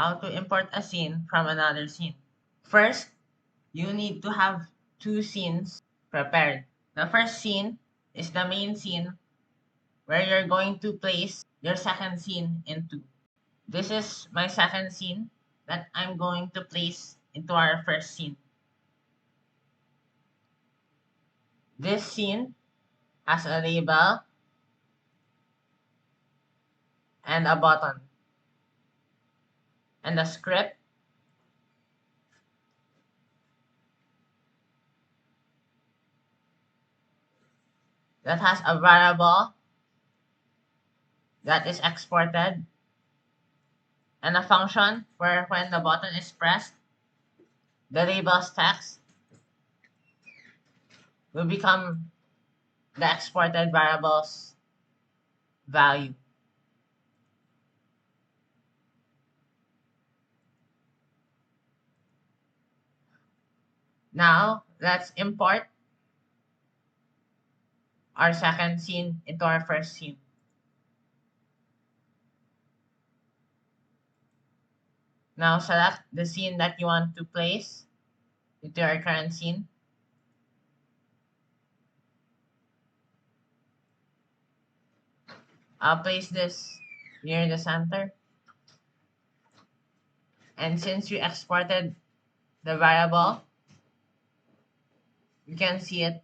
how to import a scene from another scene. First, you need to have two scenes prepared. The first scene is the main scene where you're going to place your second scene into. This is my second scene that I'm going to place into our first scene. This scene has a label and a button and a script that has a variable that is exported and a function where when the button is pressed, the label's text will become the exported variable's value. Now, let's import our second scene into our first scene. Now, select the scene that you want to place into your current scene. I'll place this near the center. And since you exported the variable, you can see it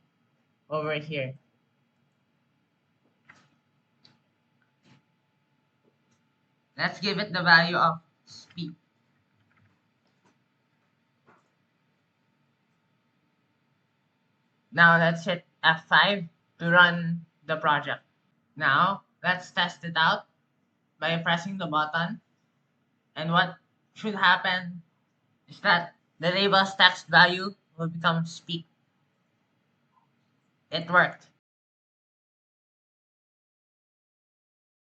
over here. Let's give it the value of speed. Now let's hit F5 to run the project. Now let's test it out by pressing the button. And what should happen is that the label's text value will become speak. It worked.